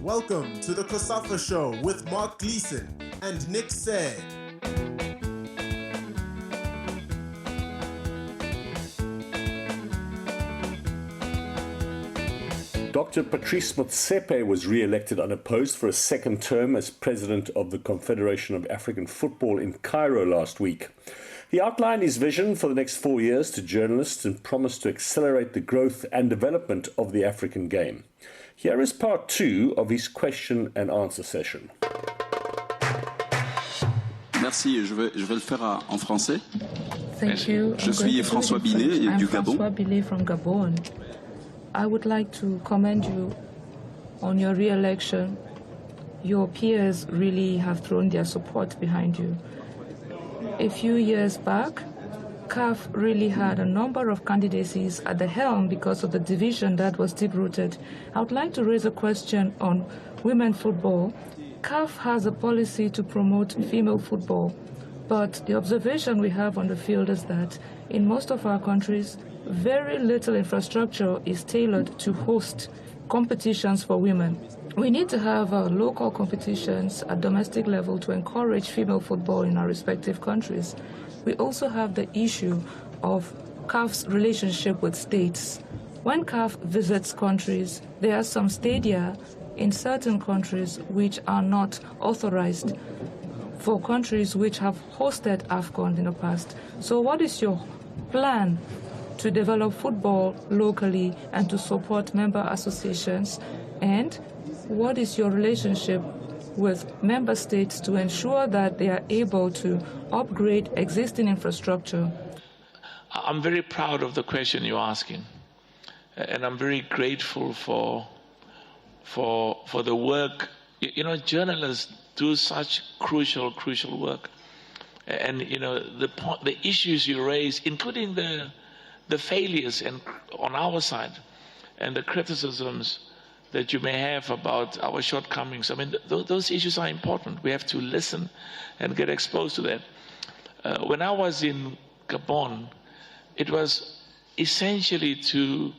Welcome to the COSAFA Show with Mark Gleason and Nick Say. Dr. Patrice Motsepe was re-elected unopposed for a second term as president of the Confederation of African Football in Cairo last week. He outlined his vision for the next 4 years to journalists and promised to accelerate the growth and development of the African game. Here is part 2 of his question and answer session. Merci, je vais le faire en français. Thank you. Je suis François Binet du Gabon. François Binet from Gabon. I would like to commend you on your re-election. Your peers really have thrown their support behind you. A few years back, CAF really had a number of candidacies at the helm because of the division that was deep-rooted. I would like to raise a question on women football. CAF has a policy to promote female football, but the observation we have on the field is that in most of our countries, very little infrastructure is tailored to host competitions for women. We need to have local competitions at domestic level to encourage female football in our respective countries. We also have the issue of CAF's relationship with states. When CAF visits countries, there are some stadia in certain countries which are not authorized for countries which have hosted AFCON in the past. So what is your plan to develop football locally and to support member associations? And what is your relationship with member states to ensure that they are able to upgrade existing infrastructure? I'm very proud of the question you're asking, and I'm very grateful for the work. You know, journalists do such crucial work, and you know the issues you raise, including the failures and on our side, and the criticisms that you may have about our shortcomings. I mean, those issues are important. We have to listen and get exposed to that. When I was in Gabon, it was essentially to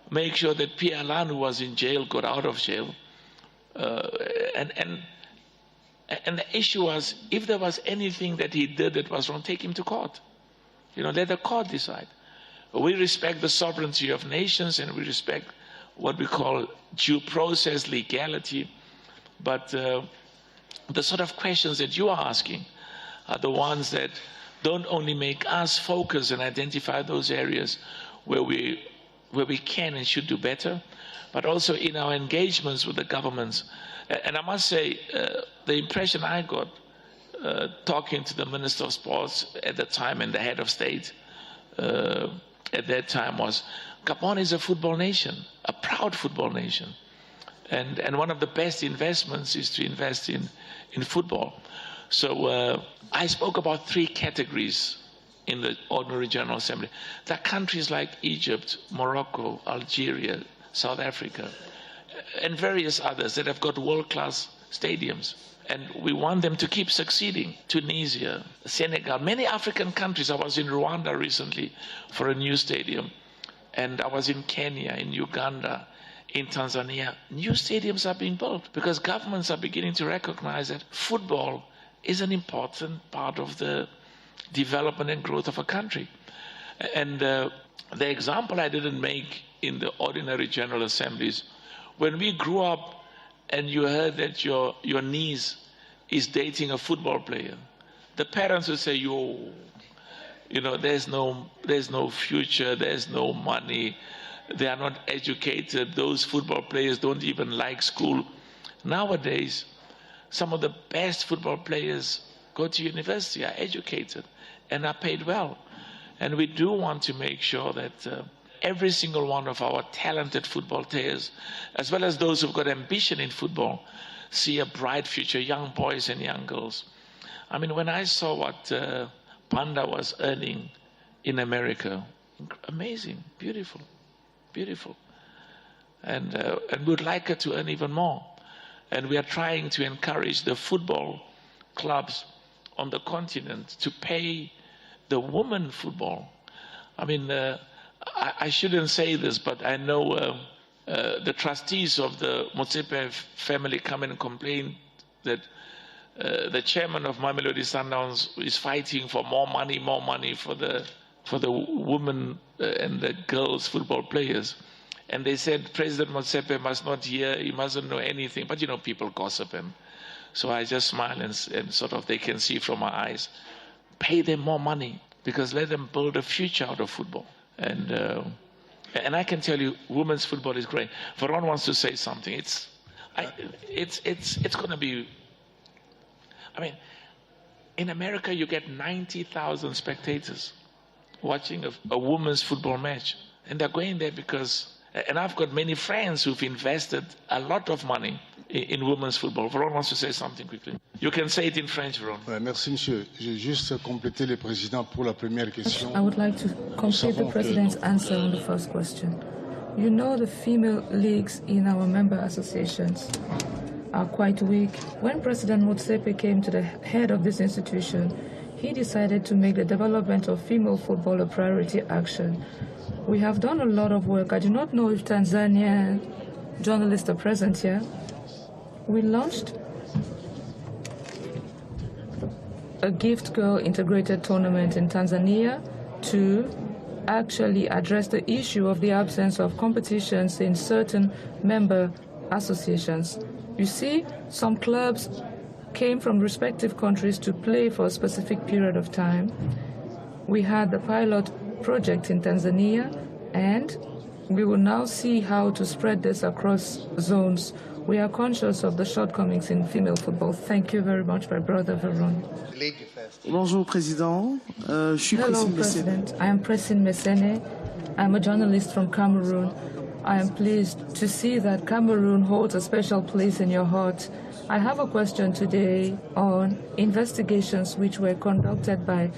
make sure that Pierre Alain, who was in jail, got out of jail. And the issue was, if there was anything that he did that was wrong, take him to court. You know, let the court decide. We respect the sovereignty of nations, and we respect what we call due process, legality. But the sort of questions that you are asking are the ones that don't only make us focus and identify those areas where we can and should do better, but also in our engagements with the governments. And I must say, the impression I got talking to the Minister of Sports at the time and the head of state at that time was, Gabon is a football nation, a proud football nation. And one of the best investments is to invest in football. So I spoke about 3 categories in the Ordinary General Assembly. There are countries like Egypt, Morocco, Algeria, South Africa, and various others that have got world-class stadiums. And we want them to keep succeeding. Tunisia, Senegal, many African countries. I was in Rwanda recently for a new stadium. And I was in Kenya, in Uganda, in Tanzania. New stadiums are being built because governments are beginning to recognize that football is an important part of the development and growth of a country. And the example I didn't make in the Ordinary General Assemblies, when we grew up and you heard that your niece is dating a football player, the parents would say, you know, there's no future, there's no money, they are not educated, those football players don't even like school. Nowadays, some of the best football players go to university, are educated, and are paid well. And we do want to make sure that every single one of our talented football players, as well as those who've got ambition in football, see a bright future, young boys and young girls. I mean, when I saw what Panda was earning in America, amazing, beautiful. And we'd like her to earn even more. And we are trying to encourage the football clubs on the continent to pay the women football. I mean, I shouldn't say this, but I know the trustees of the Motsepe family come and complain that the chairman of Mamelodi Sundowns is fighting for more money for the women and the girls football players. And they said President Motsepe must not hear, he mustn't know anything. But you know, people gossip, and so I just smile and sort of they can see from my eyes. Pay them more money, because let them build a future out of football. And I can tell you, women's football is great. Veron wants to say something. It's going to be. I mean, in America, you get 90,000 spectators watching a women's football match, and they're going there because. And I've got many friends who've invested a lot of money in women's football. Veron wants to say something quickly. You can say it in French, Veron. Ouais, merci, monsieur. J'ai juste complété le président pour la première question. I would like to complete the president's answer on the first question. You know, the female leagues in our member associations are quite weak. When President Motsepe came to the head of this institution, he decided to make the development of female football a priority action. We have done a lot of work. I do not know if Tanzanian journalists are present here. We launched a gift girl integrated tournament in Tanzania to actually address the issue of the absence of competitions in certain member associations. You see, some clubs came from respective countries to play for a specific period of time. We had the pilot project in Tanzania, and we will now see how to spread this across zones. We are conscious of the shortcomings in female football. Thank you very much, my brother Veron. Bonjour, Président. Je suis Hello, President. I am Patrice Mesene. I'm a journalist from Cameroon. I am pleased to see that Cameroon holds a special place in your heart. I have a question today on investigations which were conducted by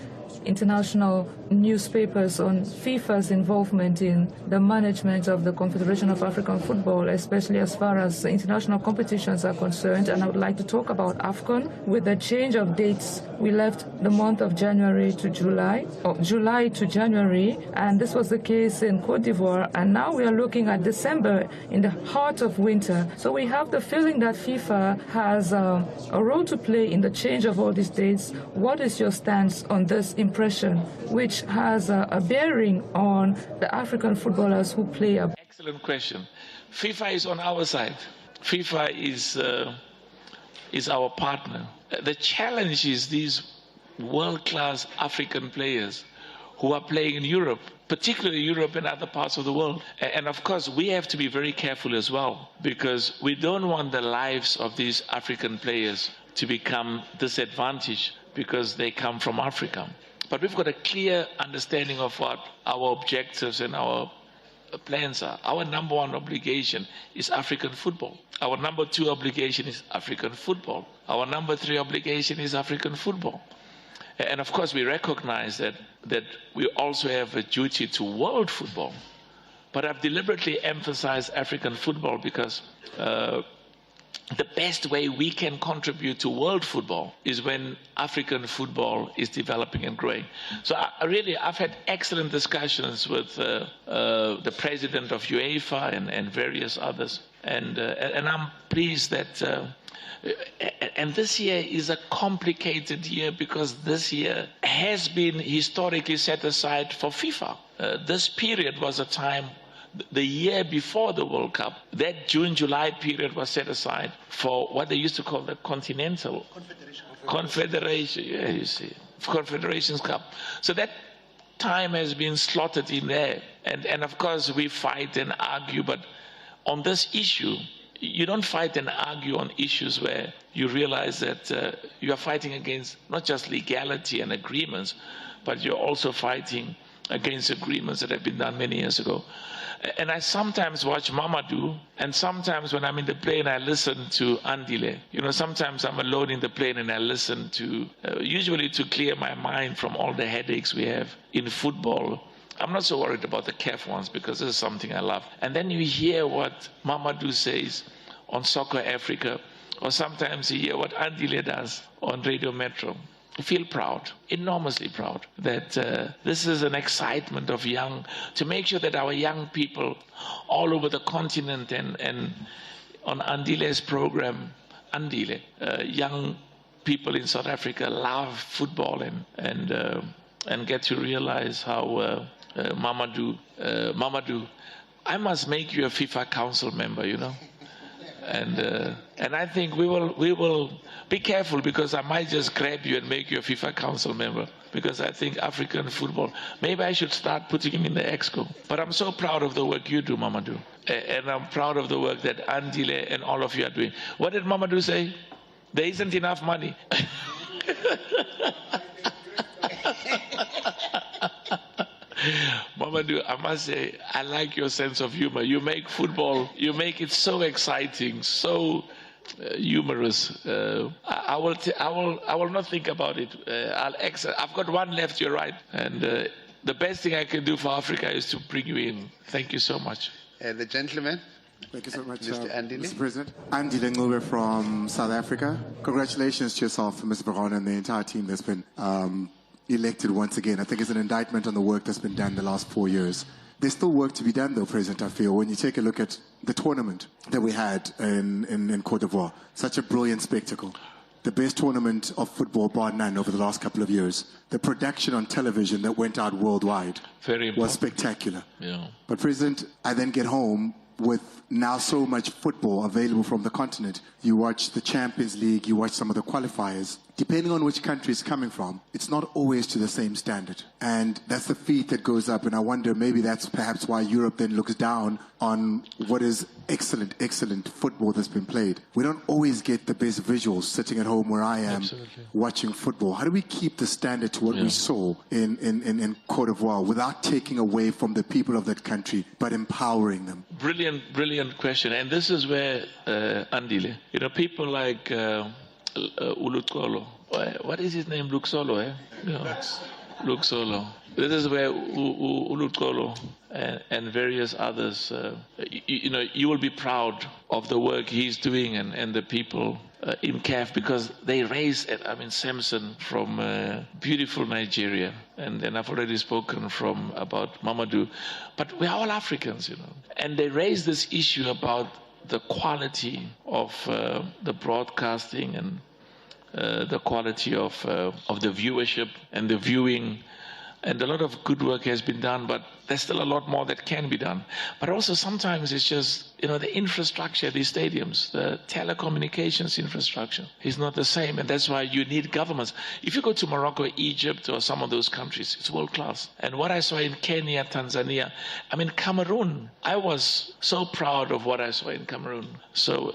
international newspapers on FIFA's involvement in the management of the Confederation of African Football, especially as far as international competitions are concerned. And I would like to talk about AFCON. With the change of dates, we left the month of January to July, or July to January, and this was the case in Cote d'Ivoire. And now we are looking at December in the heart of winter. So we have the feeling that FIFA has a role to play in the change of all these dates. What is your stance on this impression, which has a bearing on the African footballers who play? Excellent question. FIFA is on our side. FIFA is our partner. The challenge is these world-class African players who are playing in Europe, particularly Europe and other parts of the world. And of course, we have to be very careful as well, because we don't want the lives of these African players to become disadvantaged because they come from Africa. But we've got a clear understanding of what our objectives and our plans are. Our number one obligation is African football. Our number two obligation is African football. Our number three obligation is African football. And of course, we recognize that we also have a duty to world football. But I've deliberately emphasized African football because the best way we can contribute to world football is when African football is developing and growing. So I've had excellent discussions with the president of UEFA and various others. And I'm pleased that, and this year is a complicated year because this year has been historically set aside for FIFA. This period was a time, the year before the World Cup, that June-July period was set aside for what they used to call the Continental Confederation. Yeah, you see, Confederations Cup. So that time has been slotted in there. And of course, we fight and argue, but on this issue, you don't fight and argue on issues where you realize that you are fighting against not just legality and agreements, but you're also fighting against agreements that have been done many years ago. And I sometimes watch Mamadou, and sometimes when I'm in the plane, I listen to Andile. You know, sometimes I'm alone in the plane and I listen to, usually to clear my mind from all the headaches we have in football. I'm not so worried about the CAF ones because this is something I love. And then you hear what Mamadou says on Soccer Africa, or sometimes you hear what Andile does on Radio Metro. feel proud, enormously proud, that this is an excitement of to make sure that our young people all over the continent and on Andile's program, Andile, young people in South Africa love football and get to realize how Mamadou, I must make you a FIFA Council member, you know. And I think we will be careful, because I might just grab you and make you a FIFA Council member, because I think African football, maybe I should start putting him in the Exco. But I'm so proud of the work you do, Mamadou. And I'm proud of the work that Andile and all of you are doing. What did Mamadou say? There isn't enough money. Mamadou, I must say, I like your sense of humor. You make football, you make it so exciting, so humorous. I will not think about it. I've got one left, you're right. And the best thing I can do for Africa is to bring you in. Thank you so much. The gentleman. Thank you so much, Mr. President. Andile Ngube from South Africa. Congratulations to yourself, Mr. Baron, and the entire team that's been elected once again. I think it's an indictment on the work that's been done the last 4 years. There's still work to be done, though, President, I feel. When you take a look at the tournament that we had in Cote d'Ivoire, such a brilliant spectacle. The best tournament of football, bar none, over the last couple of years. The production on television that went out worldwide was spectacular. Yeah. But, President, I then get home with now so much football available from the continent. You watch the Champions League, you watch some of the qualifiers. Depending on which country it's coming from, it's not always to the same standard. And that's the feat that goes up. And I wonder, maybe that's perhaps why Europe then looks down on what is excellent, excellent football that's been played. We don't always get the best visuals sitting at home where I am watching football. How do we keep the standard to what we saw in Cote d'Ivoire without taking away from the people of that country, but empowering them? Brilliant, brilliant question. And this is where, Andile, you know, people like Ulutkolo, what is his name? Luxolo, eh? Yeah. Luxolo. This is where Ulutkolo and various others, you know, you will be proud of the work he's doing and the people in CAF, because they raised, I mean, Samson from beautiful Nigeria, and I've already spoken about Mamadou, but we're all Africans, you know, and they raised this issue about the quality of the broadcasting and the quality of the viewership and the viewing. And a lot of good work has been done, but there's still a lot more that can be done. But also sometimes it's just, you know, the infrastructure, these stadiums, the telecommunications infrastructure is not the same. And that's why you need governments. If you go to Morocco, Egypt, or some of those countries, it's world class. And what I saw in Kenya, Tanzania, I mean, Cameroon, I was so proud of what I saw in Cameroon. So,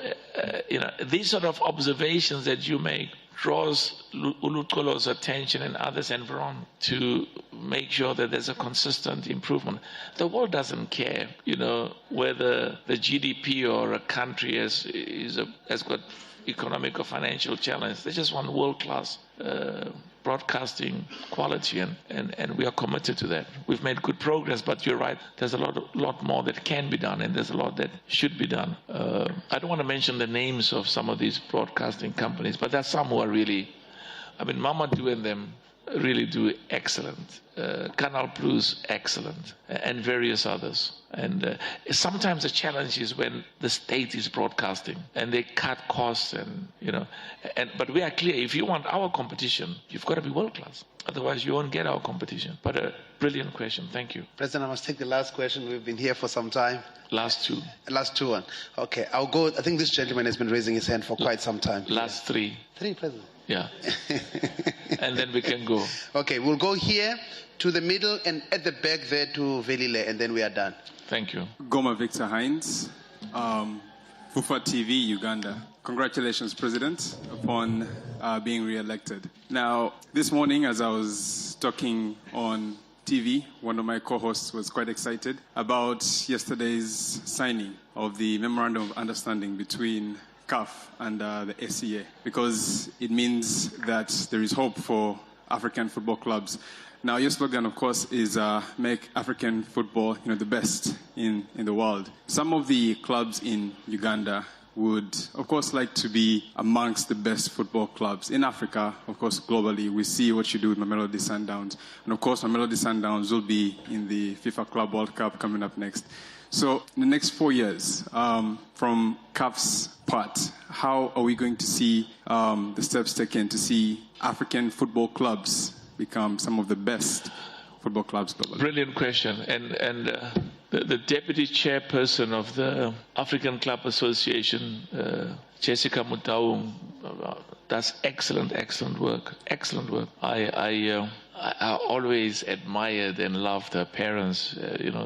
you know, these sort of observations that you make draws Ulutkolo's attention and others and Veron to make sure that there's a consistent improvement. The world doesn't care, you know, whether the GDP or a country has got economic or financial challenge. They just want world-class broadcasting quality, and we are committed to that. We've made good progress, but you're right, there's a lot more that can be done, and there's a lot that should be done. I don't want to mention the names of some of these broadcasting companies, but there's some who are really, I mean, Mamadou and them really do excellent. Canal Plus, excellent, and various others. And sometimes the challenge is when the state is broadcasting and they cut costs, and you know. But we are clear: if you want our competition, you've got to be world class. Otherwise, you won't get our competition. But a brilliant question. Thank you, President. I must take the last question. We've been here for some time. Last two. Last two. Okay, I'll go. I think this gentleman has been raising his hand for quite some time. Last three. Three, President. Yeah. And then we can go. Okay, we'll go here to the middle and at the back there to Velile, and then we are done. Thank you. Goma Victor Hines, Fufa TV, Uganda. Congratulations, President, upon being re-elected. Now, this morning, as I was talking on TV, one of my co-hosts was quite excited about yesterday's signing of the Memorandum of Understanding between CAF and the SCA, because it means that there is hope for African football clubs. Now, your slogan, of course, is make African football, the best in the world. Some of the clubs in Uganda would, of course, like to be amongst the best football clubs in Africa, of course, globally. We see what you do with Mamelodi Sundowns. And, of course, Mamelodi Sundowns will be in the FIFA Club World Cup coming up next. So in the next 4 years, from CAF's part, how are we going to see the steps taken to see African football clubs become some of the best football clubs globally? Brilliant question. And the deputy chairperson of the African Club Association, Jessica Mutaung, does excellent work. Excellent work. I always admired and loved her parents,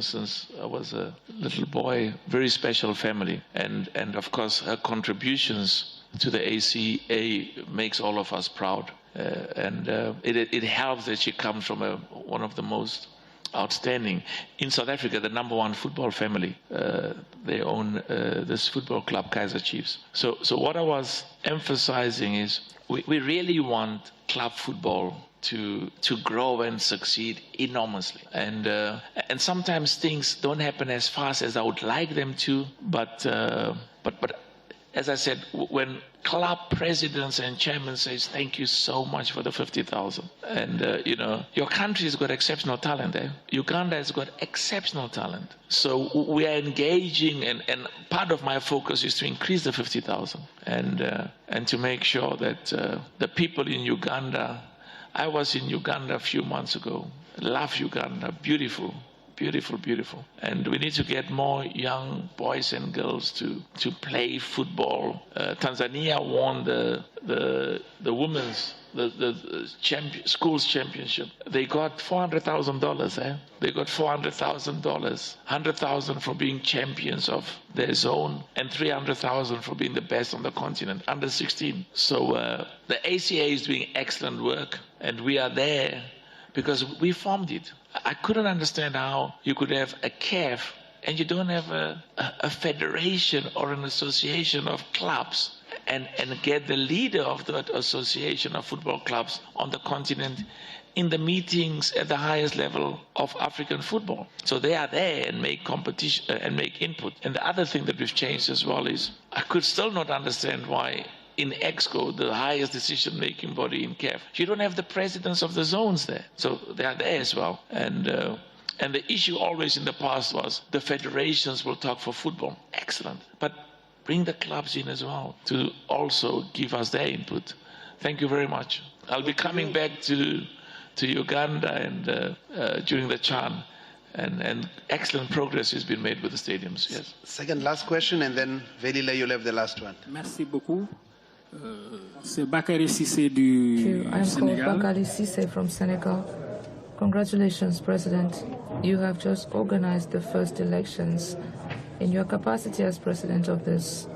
since I was a little boy. Very special family. And of course, her contributions to the ACA makes all of us proud. It helps that she comes from one of the most outstanding in South Africa, the #1 football family. They own this football club, Kaizer Chiefs. So what I was emphasizing is we really want club football to grow and succeed enormously. And sometimes things don't happen as fast as I would like them to. But as I said, when club presidents and chairmen says, thank you so much for the 50,000. And, your country has got exceptional talent. Uganda has got exceptional talent. So we are engaging, and part of my focus is to increase the 50,000 and to make sure that the people in Uganda. I was in Uganda a few months ago. Love Uganda. Beautiful. And we need to get more young boys and girls to play football. Tanzania won the women's schools championship. They got $400,000. They got $400,000, $100,000 for being champions of their zone, and $300,000 for being the best on the continent, under 16. So the ACA is doing excellent work, and we are there because we formed it. I couldn't understand how you could have a CAF and you don't have a federation or an association of clubs and get the leader of that association of football clubs on the continent in the meetings at the highest level of African football. So they are there and make competition and make input. And the other thing that we've changed as well is I could still not understand why in EXCO, the highest decision-making body in CAF, you don't have the presidents of the zones there. So they are there as well. And the issue always in the past was the federations will talk for football. Excellent. But bring the clubs in as well to also give us their input. Thank you very much. I'll be coming back to Uganda and during the CHAN. And excellent progress has been made with the stadiums. Yes. Second last question, and then Velila, you'll have the last one. Merci beaucoup. C'est Bakary Cissé du I'm Sénégal. called Bakary Cissé from Senegal. Congratulations, President. You have just organized the first elections in your capacity as president of this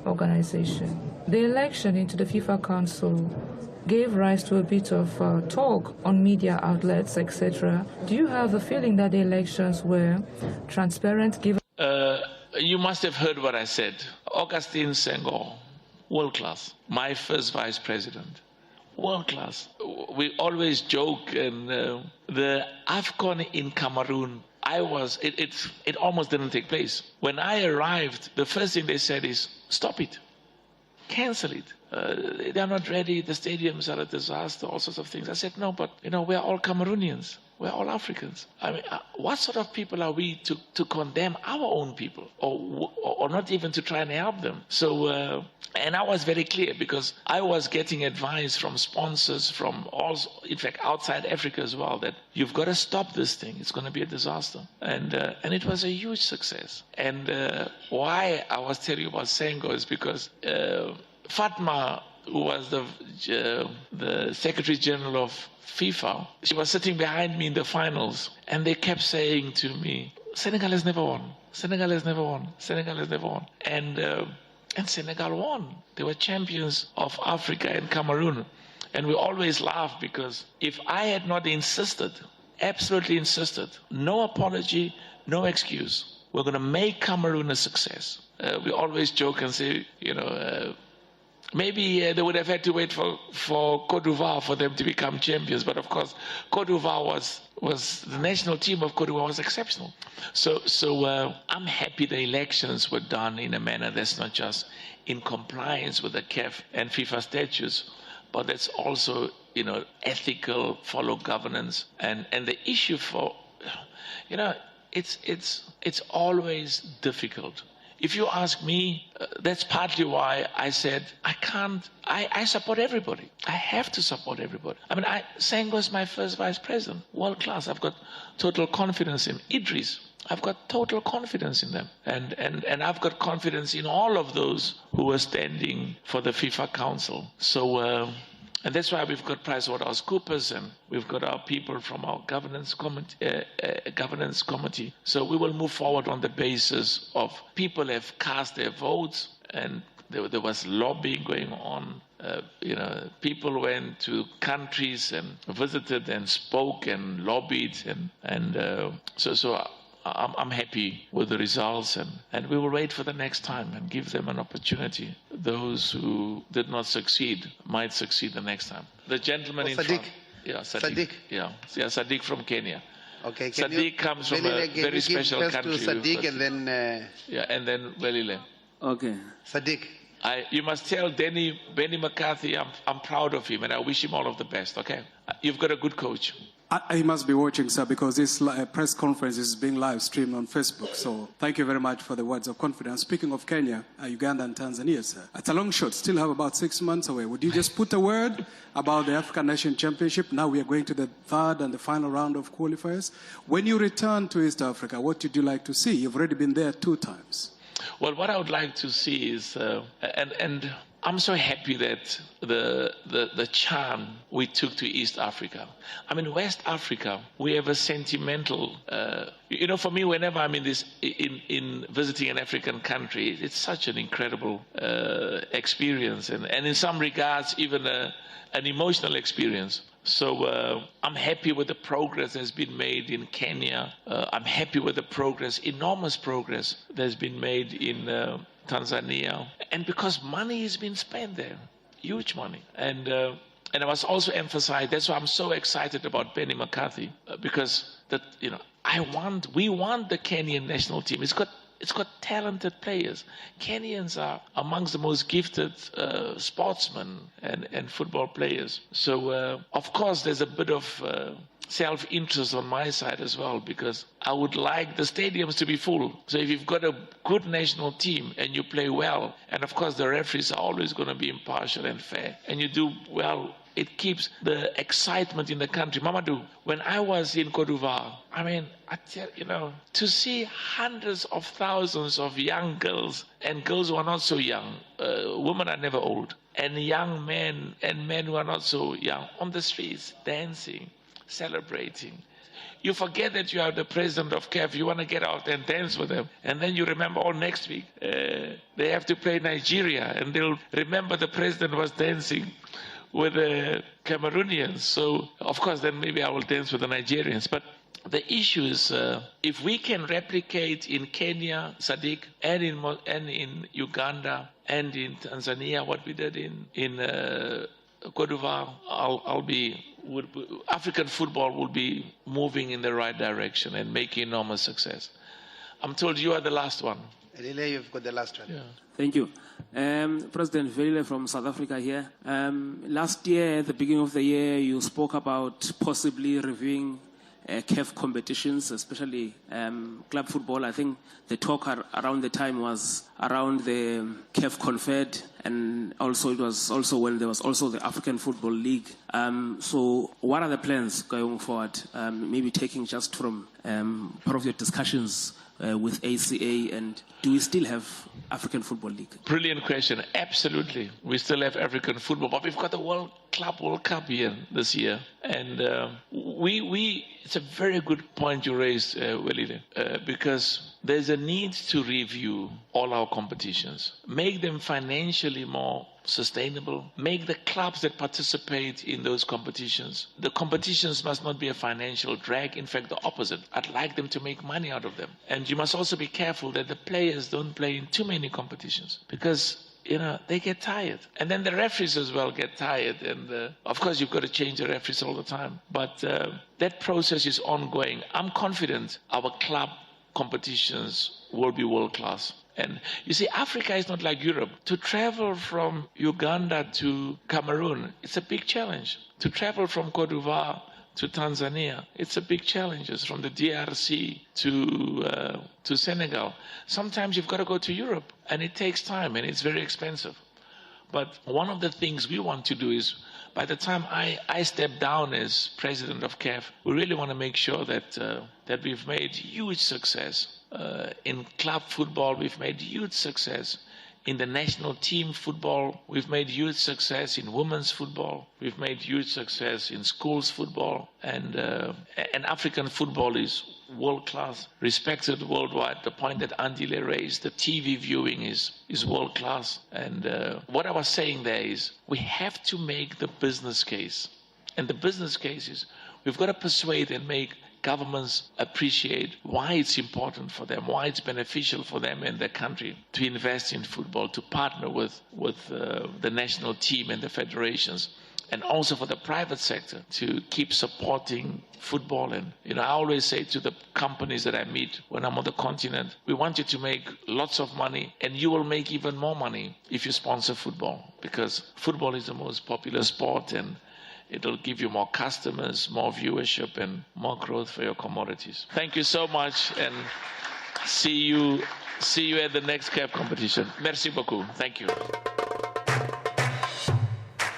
organization. The election into the FIFA Council gave rise to a bit of talk on media outlets, etc. Do you have a feeling that the elections were transparent? Given you must have heard what I said. Augustine Senghor, world class. My first vice president, world class. We always joke, and the AFCON in Cameroon, it almost didn't take place. When I arrived, the first thing they said is, stop it, cancel it. They are not ready, the stadiums are a disaster, all sorts of things. I said, no, but we're all Cameroonians. We're all Africans. I mean, what sort of people are we to condemn our own people or not even to try and help them? So, and I was very clear because I was getting advice from sponsors from in fact, outside Africa as well, that you've got to stop this thing. It's going to be a disaster. And it was a huge success. And why I was telling you about Senghor is because Fatma, who was the Secretary General of FIFA, she was sitting behind me in the finals, and they kept saying to me, Senegal has never won. Senegal has never won. Senegal has never won. And Senegal won. They were champions of Africa and Cameroon. And we always laugh because if I had not insisted, absolutely insisted, no apology, no excuse, we're going to make Cameroon a success. We always joke and say, Maybe they would have had to wait for Côte d'Ivoire for them to become champions. But of course, Côte d'Ivoire was the national team of Côte d'Ivoire was exceptional. So I'm happy the elections were done in a manner that's not just in compliance with the CAF and FIFA statutes, but that's also, ethical, follow governance. And the issue for, it's always difficult. If you ask me, that's partly why I said I support everybody. I have to support everybody. I mean, Senghor is my first vice president, world class. I've got total confidence in Idris. I've got total confidence in them. And I've got confidence in all of those who are standing for the FIFA Council. So, and that's why we've got PrizewaterhouseCoopers and we've got our people from our governance committee. So we will move forward on the basis of people have cast their votes and there was lobbying going on. People went to countries and visited and spoke and lobbied so I'm happy with the results and we will wait for the next time and give them an opportunity. Those who did not succeed might succeed the next time. The gentleman in front. Yeah, Sadiq. Yeah, Sadiq from Kenya. Okay. Sadiq comes from a very special country. To Sadiq and then. And then Welile. Okay. Sadiq. You must tell Benny McCarthy I'm proud of him and I wish him all of the best. Okay. You've got a good coach. He must be watching, sir, because this press conference is being live streamed on Facebook. So thank you very much for the words of confidence. Speaking of Kenya, Uganda and Tanzania, sir, it's a long shot. Still have about 6 months away. Would you just put a word about the African Nation Championship? Now we are going to the third and the final round of qualifiers. When you return to East Africa, what would you like to see? You've already been there 2 times. Well, what I would like to see is, and I'm so happy that the charm we took to East Africa. I mean, West Africa, we have a sentimental, for me, whenever I'm in visiting an African country, it's such an incredible experience and in some regards, even an emotional experience. So I'm happy with the progress that's been made in Kenya. I'm happy with the progress, enormous progress that's been made in Tanzania. And because money has been spent there, huge money. And I must also emphasize, that's why I'm so excited about Benny McCarthy, because we want the Kenyan national team. It's got talented players. Kenyans are amongst the most gifted sportsmen and football players. So, of course, there's a bit of self-interest on my side as well, because I would like the stadiums to be full. So if you've got a good national team and you play well, and of course the referees are always going to be impartial and fair, and you do well, it keeps the excitement in the country. Mamadou, when I was in Côte d'Ivoire, I mean, to see hundreds of thousands of young girls and girls who are not so young, women are never old, and young men and men who are not so young on the streets, dancing, celebrating. You forget that you are the president of CAF. You want to get out and dance with them. And then you remember, next week, they have to play Nigeria. And they'll remember the president was dancing with the Cameroonians. So, of course, then maybe I will dance with the Nigerians. But the issue is, if we can replicate in Kenya, Sadiq, and in Uganda, and in Tanzania, what we did in Côte d'Ivoire, African football will be moving in the right direction and making enormous success. I'm told you are the last one. Lile, you've got the last one. Yeah. Thank you. President Velile from South Africa here. Last year, at the beginning of the year, you spoke about possibly reviewing CAF competitions, especially club football. I think the talk around the time was around the CAF Confed, and also it was also when there was also the African Football League. So what are the plans going forward? Maybe taking just from part of your discussions with ACA, and do we still have African Football League? Brilliant question. Absolutely. We still have African football, but we've got the World Cup here this year. And it's a very good point you raised, Welile, because there's a need to review all our competitions, make them financially more sustainable, make the clubs that participate in those competitions, the competitions must not be a financial drag. In fact, the opposite. I'd like them to make money out of them. And you must also be careful that the players don't play in too many competitions, because they get tired. And then the referees as well get tired. And of course, you've got to change the referees all the time. But that process is ongoing. I'm confident our club competitions will be world class. And you see, Africa is not like Europe. To travel from Uganda to Cameroon, it's a big challenge. To travel from Cote d'Ivoire to Tanzania, it's a big challenge. It's from the DRC to Senegal. Sometimes you've got to go to Europe, and it takes time, and it's very expensive. But one of the things we want to do is, by the time I step down as president of CAF, we really want to make sure that that we've made huge success. In club football, we've made huge success. In the national team football, we've made huge success. In women's football, we've made huge success. In schools football, and African football is world class, respected worldwide. The point that Andile raised, the TV viewing is world class. And what I was saying there is, we have to make the business case, and the business case is we've got to persuade and make governments appreciate why it's important for them, why it's beneficial for them and their country to invest in football, to partner with the national team and the federations, and also for the private sector to keep supporting football. And I always say to the companies that I meet when I'm on the continent, we want you to make lots of money, and you will make even more money if you sponsor football, because football is the most popular sport, and it'll give you more customers, more viewership, and more growth for your commodities. Thank you so much, and see you at the next CAF competition. Merci beaucoup. Thank you.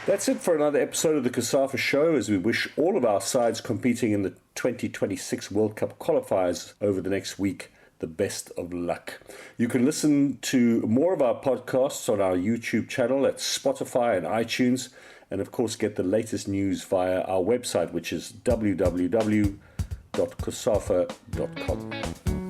That's it for another episode of the COSAFA Show, as we wish all of our sides competing in the 2026 World Cup qualifiers over the next week the best of luck. You can listen to more of our podcasts on our YouTube channel at Spotify and iTunes, and of course get the latest news via our website, which is www.cosafa.com.